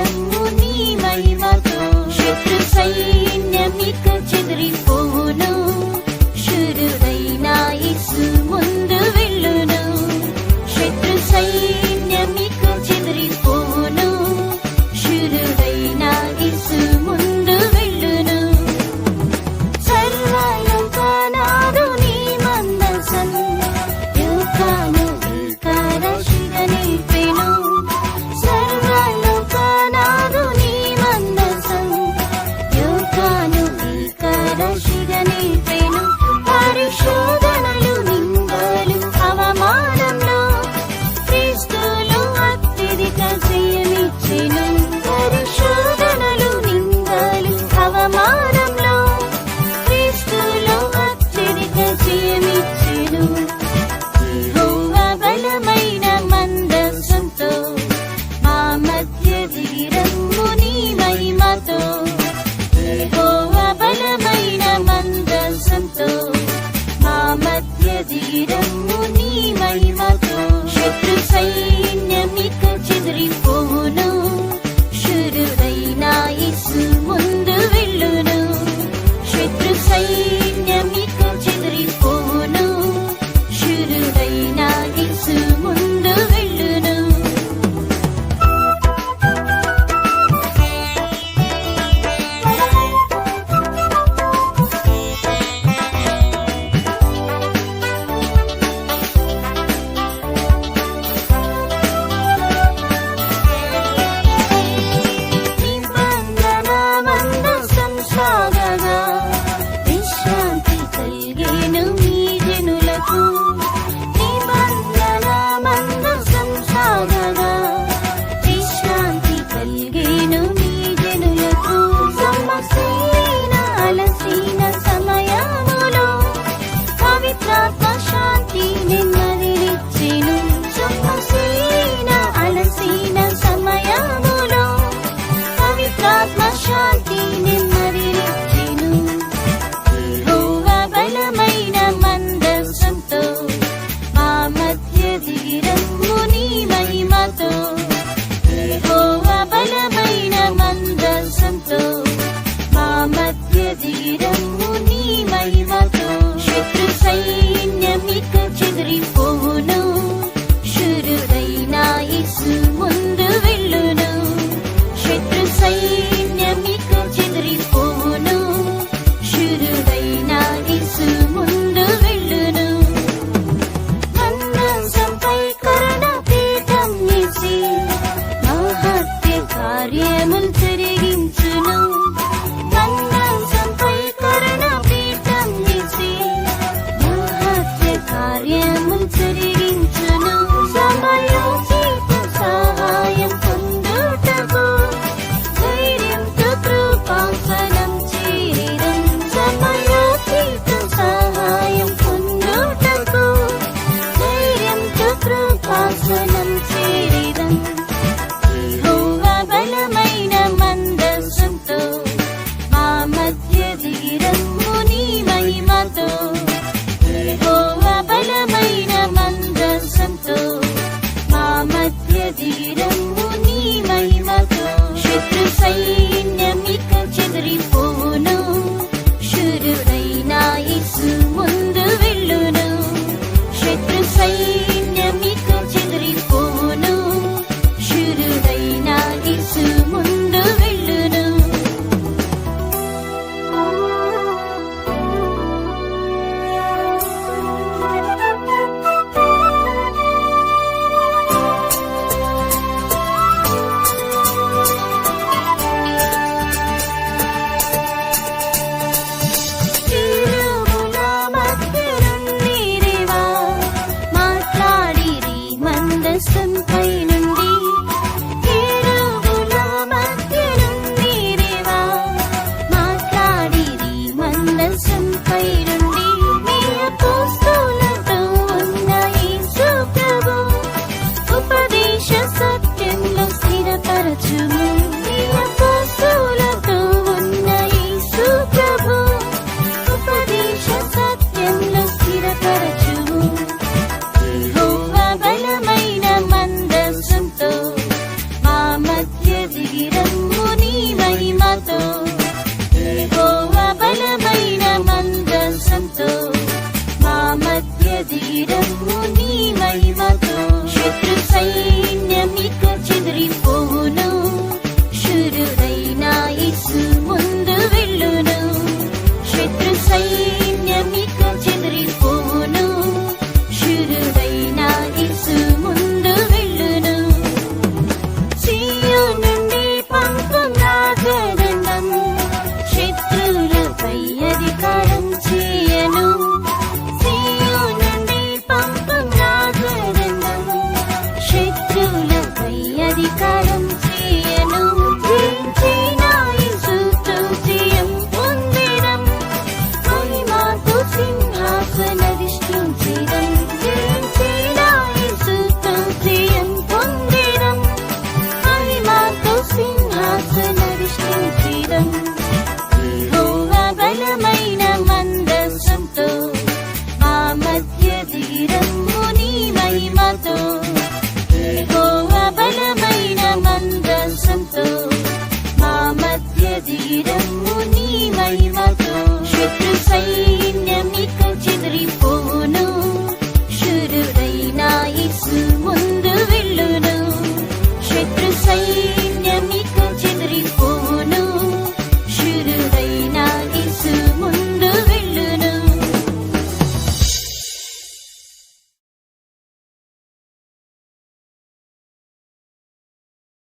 శరీరము నీ మహిమతో శత్రు సైన్యమిక చెదిరిపోవును శూరుడైన యేసు ముందు వెళ్ళును శత్రు సైన్యమిక చెదిరిపోవును శూరుడైన యేసు ముందు వెళ్ళును సర్వలోకనాథు నీ మందసం యోకాను వికార శిర నిలిపెను సర్వలోకనాథు నీ మందసం యోకాను వికార శిర నిలిపెను పరిశోధనలు నిందలు అవమానంలో క్రీస్తులో అత్యధిక జయమిచ్చెను పరిశోధనలు నిందలు అవమానంలో క్రీస్తులో అత్యధిక జయమిచ్చెను యెహోవా బలమైన మందసంతో మా మధ్య దిగిరమ్ము నీ మహిమతో యెహోవా బలమైన మందసంతో మా మధ్య దిగిరమ్ము నీ మహిమతో శత్రు సైన్యమిక చెదిరిపోవును శూరుడైన యేసు ముందు వెళ్ళును శత్రు సైన్యమిక చెదిరిపోవును శూరుడైన యేసు ముందు వెళ్ళును సైన్యమిక చెదిరిపోవును, శూరుడైన యేసు ముందు వెళ్ళును. శత్రు సైన్యమిక చెదిరిపోవును, శూరుడైన యేసు ముందు వెళ్ళును. సీయోను నుండి పంపం నాగదండం, శత్రువులపై అధికారం చేయను. సీయోను నుండి పంపం నాగదండం, శత్రువులపై అధికారం చేయను. జయించిన యేసుతో జయం పొందెదం, మహిమతో సింహాసనాధిష్ఠం చేదం. జయించిన యేసుతో జయం పొందెదం, మహిమతో సింహాసనాధిష్ఠం చేదం.